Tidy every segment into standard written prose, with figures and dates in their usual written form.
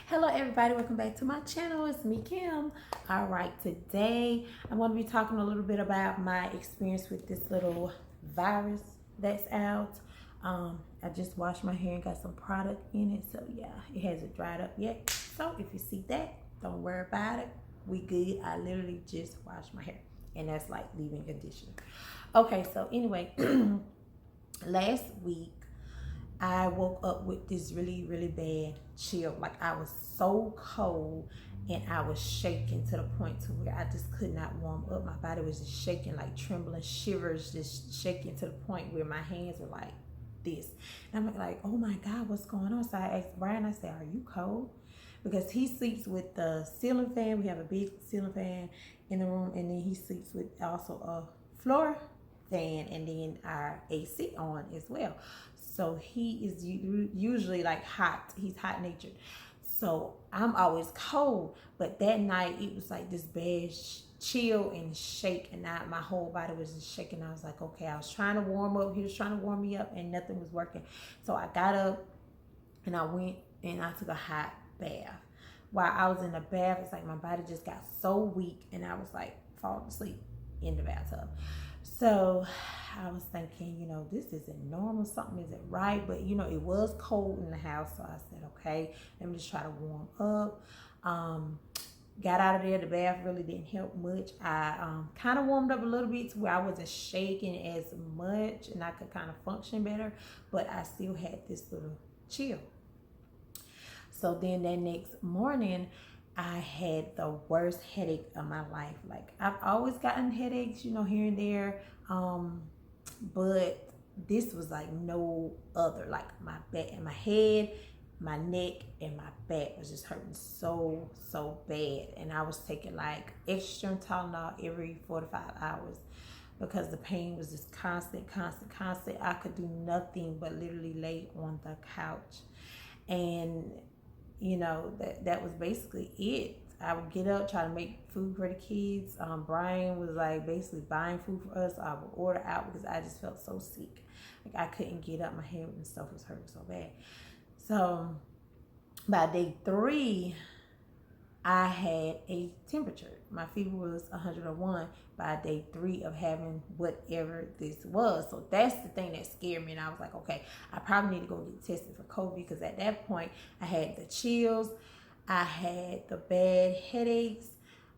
Hello everybody, welcome back to my channel. It's me, Kim. All right, today I'm going to be talking a little bit about my experience with this little virus that's out. I just washed my hair and got some product in it, so yeah, it hasn't dried up yet. So if you see that, don't worry about it. We good. I literally just washed my hair, and that's like leave-in conditioner. Okay, so anyway, last week I woke up with this really bad chill. Like I was so cold and I was shaking to the point to where I just could not warm up. My body was just shaking, like trembling, shivers, just shaking to the point where my hands were like this. And I'm like, oh my God, what's going on? So I asked Brian, I said, are you cold? Because he sleeps with the ceiling fan. We have a big ceiling fan in the room, and then he sleeps with also a floor fan and then our AC on as well. So he is usually like hot. He's hot natured. So I'm always cold. But that night it was like this bad chill and shake, and my whole body was just shaking. I was like, okay, I was trying to warm up. He was trying to warm me up, and nothing was working. So I got up and I went and I took a hot bath. While I was in the bath, it's like my body just got so weak, and I was like falling asleep in the bathtub. So I was thinking, this isn't normal. Something isn't right. But, it was cold in the house. So I said, okay, let me just try to warm up. Got out of there. The bath really didn't help much. I kind of warmed up a little bit to where I wasn't shaking as much and I could kind of function better. But I still had this little chill. So then that next morning, I had the worst headache of my life. Like I've always gotten headaches, here and there. But this was like no other. Like my back and my head, my neck, and my back was just hurting so bad. And I was taking like extra Tylenol every 4 to 5 hours because the pain was just constant. I could do nothing but literally lay on the couch. And that was basically it. I would get up, try to make food for the kids. Brian was like basically buying food for us. I would order out because I just felt so sick. Like I couldn't get up. My head and stuff was hurting so bad. So by day 3, I had a temperature. My fever was 101 by day 3 of having whatever this was. So that's the thing that scared me. And I was like, okay, I probably need to go get tested for COVID, because at that point I had the chills, I had the bad headaches.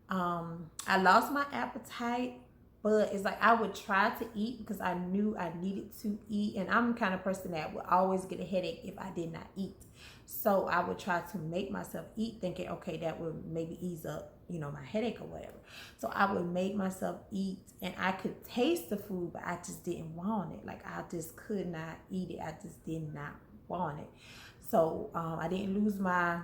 I lost my appetite, but it's like I would try to eat because I knew I needed to eat. And I'm the kind of person that would always get a headache if I did not eat. So I would try to make myself eat, thinking, okay, that would maybe ease up, my headache or whatever. So I would make myself eat, and I could taste the food, but I just didn't want it. Like I just could not eat it. I just did not want it. So I didn't lose my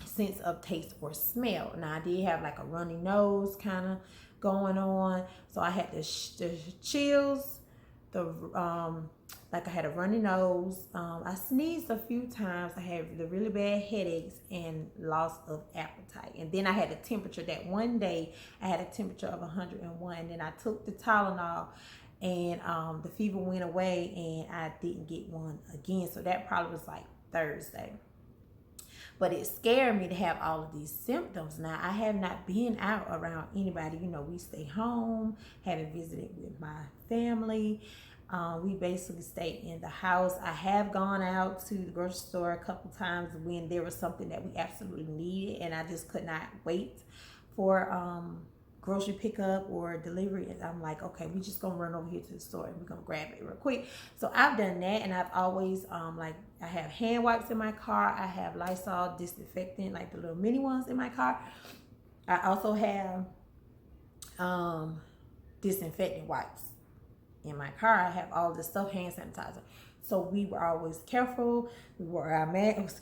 sense of taste or smell. Now I did have like a runny nose kind of going on. So I had the chills, like I had a runny nose. I sneezed a few times. I had the really bad headaches and loss of appetite. And then I had a temperature that one day I had a temperature of 101. And then I took the Tylenol, and the fever went away, and I didn't get one again. So that probably was like Thursday. But it scared me to have all of these symptoms. Now, I have not been out around anybody. We stay home, haven't visited with my family. We basically stay in the house. I have gone out to the grocery store a couple times when there was something that we absolutely needed, and I just could not wait for grocery pickup or delivery. And I'm like, okay, we just gonna run over here to the store and we're gonna grab it real quick. So I've done that, and I've always like I have hand wipes in my car. I have Lysol disinfectant, like the little mini ones in my car. I also have disinfectant wipes in my car. I have all this stuff, hand sanitizer. So we were always careful. We wore our mask.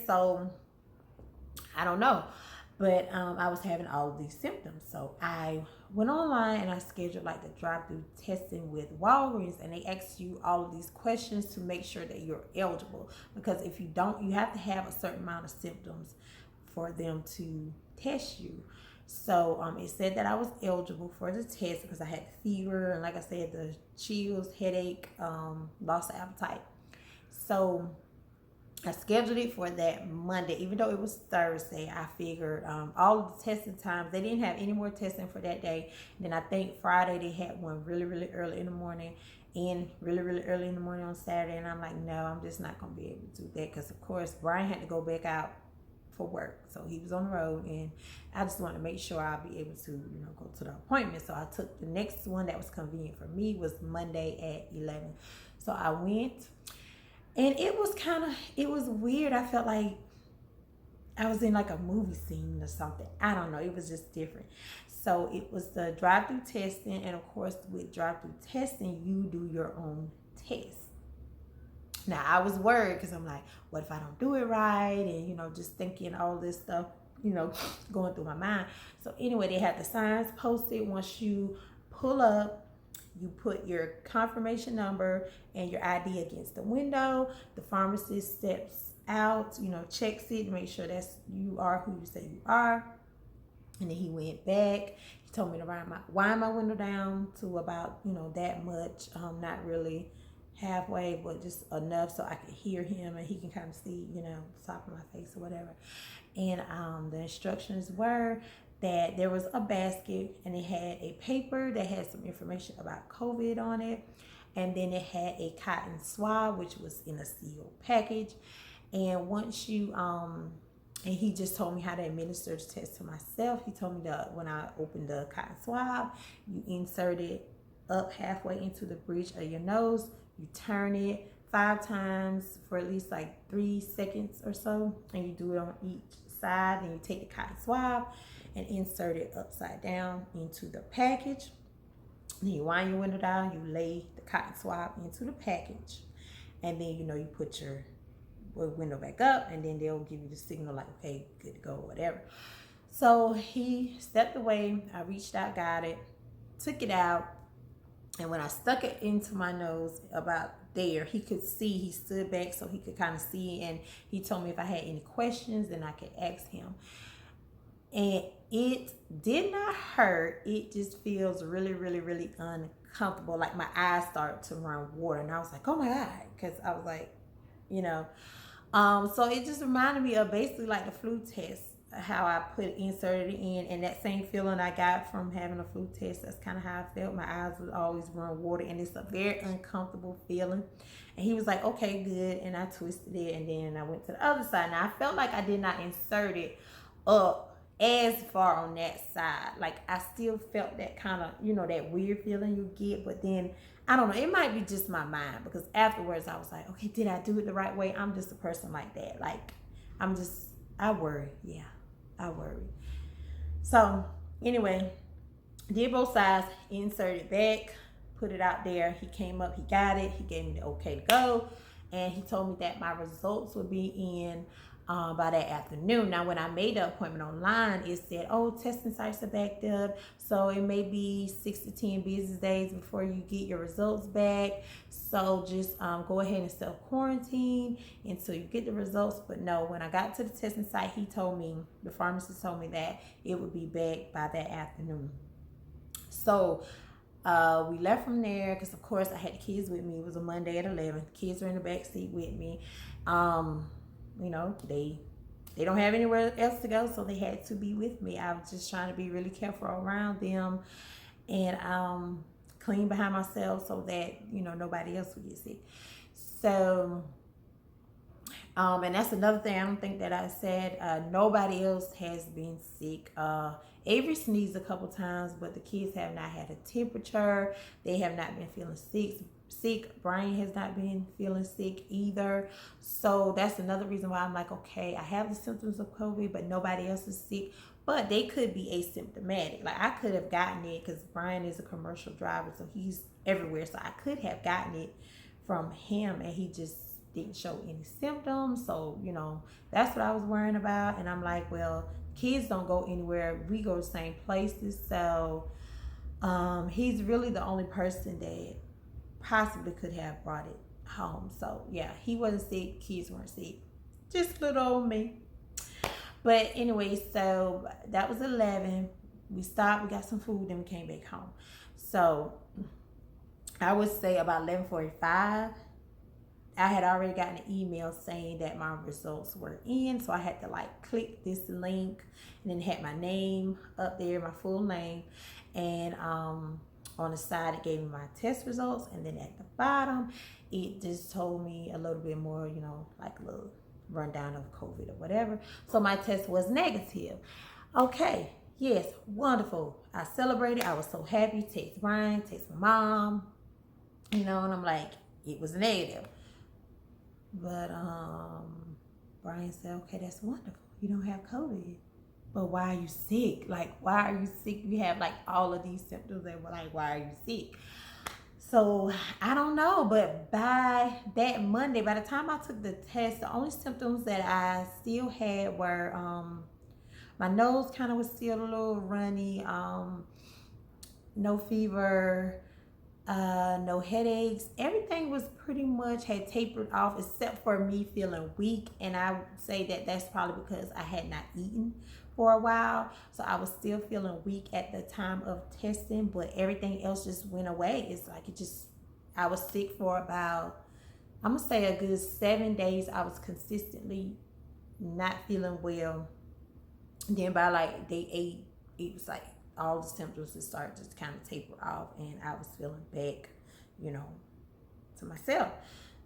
So I don't know. But I was having all of these symptoms. So I went online and I scheduled like the drive-through testing with Walgreens, and they ask you all of these questions to make sure that you're eligible. Because if you don't, you have to have a certain amount of symptoms for them to test you. So it said that I was eligible for the test because I had fever and, like I said, the chills, headache, loss of appetite. So I scheduled it for that Monday, even though it was Thursday. I figured all of the testing times, they didn't have any more testing for that day. And then I think Friday they had one really, really early in the morning and really, really early in the morning on Saturday. And I'm like, no, I'm just not going to be able to do that because, of course, Brian had to go back out for work. So he was on the road, and I just wanted to make sure I'll be able to, go to the appointment. So I took the next one that was convenient for me was Monday at 11. So I went. And it was weird. I felt like I was in like a movie scene or something. I don't know. It was just different. So it was the drive-through testing. And of course, with drive-through testing, you do your own test. Now, I was worried because I'm like, what if I don't do it right? And, just thinking all this stuff, going through my mind. So anyway, they had the signs posted. Once you pull up, you put your confirmation number and your ID against the window. The pharmacist steps out, checks it, make sure that's you are who you say you are. And then he went back. He told me to wind my window down to about, that much. Not really halfway, but just enough so I could hear him and he can kind of see, the top of my face or whatever. And the instructions were that there was a basket and it had a paper that had some information about COVID on it. And then it had a cotton swab, which was in a sealed package. And once you, and he just told me how to administer the test to myself. He told me that when I opened the cotton swab, you insert it up halfway into the bridge of your nose. You turn it 5 times for at least like 3 seconds or so. And you do it on each side. And you take the cotton swab and insert it upside down into the package. Then you wind your window down, you lay the cotton swab into the package, and then you put your window back up, and then they'll give you the signal like, okay, good to go, or whatever. So he stepped away, I reached out, got it, took it out, and when I stuck it into my nose about there, he could see, he stood back so he could kind of see, and he told me if I had any questions, then I could ask him. And it did not hurt. It just feels really, really, really uncomfortable. Like my eyes started to run water. And I was like, oh my God. Because I was like, So it just reminded me of basically like the flu test. How I inserted it in. And that same feeling I got from having a flu test. That's kind of how I felt. My eyes would always run water. And it's a very uncomfortable feeling. And he was like, okay, good. And I twisted it. And then I went to the other side. Now I felt like I did not insert it up as far on that side. Like I still felt that kind of, that weird feeling you get, but then I don't know, it might be just my mind, because afterwards I was like, okay, did I do it the right way? I'm just a person like that. Like I worry. Yeah, I worry. So anyway, did both sides, inserted back, put it out there. He came up, he got it, he gave me the okay to go, and he told me that my results would be in by that afternoon. Now, when I made the appointment online, it said, oh, testing sites are backed up. So it may be 6 to 10 business days before you get your results back. So just go ahead and self-quarantine until you get the results. But no, when I got to the testing site, the pharmacist told me that it would be back by that afternoon. So we left from there because, of course, I had the kids with me. It was a Monday at 11. The kids were in the back seat with me. They don't have anywhere else to go, so they had to be with me. I was just trying to be really careful around them and clean behind myself so that, nobody else would get sick. So, and that's another thing I don't think that I said. Nobody else has been sick. Avery sneezed a couple times, but the kids have not had a temperature. They have not been feeling sick. Brian has not been feeling sick either. So that's another reason why I'm like, okay, I have the symptoms of COVID, but nobody else is sick. But they could be asymptomatic. Like I could have gotten it because Brian is a commercial driver, so he's everywhere. So I could have gotten it from him, and he just didn't show any symptoms. So, that's what I was worrying about. And I'm like, well, kids don't go anywhere. We go to the same places. So he's really the only person that possibly could have brought it home. So yeah, he wasn't sick, kids weren't sick, just little old me. But anyway, so that was 11. We stopped, we got some food, then we came back home. So I would say about 11:45, I had already gotten an email saying that my results were in, so I had to like click this link, and then it had my name up there, my full name, and on the side it gave me my test results, and then at the bottom it just told me a little bit more, you know, like a little rundown of COVID or whatever. So my test was negative. Okay, yes, wonderful. I celebrated. I was so happy. Text Brian, text my mom, you know, and I'm like, it was negative. But Brian said, okay, that's wonderful. You don't have COVID. But why are you sick? Like, why are you sick? You have like all of these symptoms, and we're like, why are you sick? So I don't know, but by that Monday, by the time I took the test, the only symptoms that I still had were my nose kind of was still a little runny, no fever, no headaches. Everything was pretty much had tapered off except for me feeling weak, and I would say that that's probably because I had not eaten for a while, so I was still feeling weak at the time of testing, but everything else just went away. It's like I was sick for about, I'm gonna say a good 7 days. I was consistently not feeling well. And then by like day 8, it was like all the symptoms just started just kind of taper off, and I was feeling back, you know, to myself.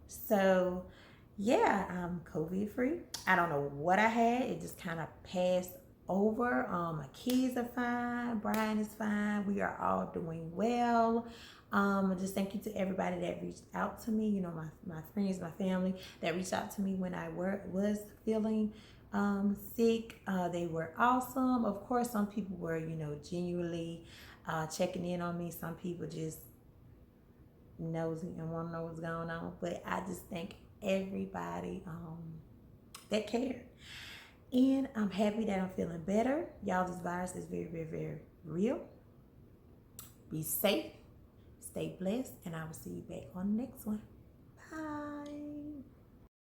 So yeah, I'm COVID free. I don't know what I had. It just kind of passed over. My kids are fine. Brian is fine. We are all doing well. Just thank you to everybody that reached out to me. You know, my friends, my family that reached out to me when I was feeling sick. They were awesome. Of course, some people were, you know, genuinely checking in on me. Some people just nosy and want to know what's going on. But I just thank everybody that cared. And I'm happy that I'm feeling better. Y'all, this virus is very, very, very real. Be safe. Stay blessed. And I will see you back on the next one. Bye.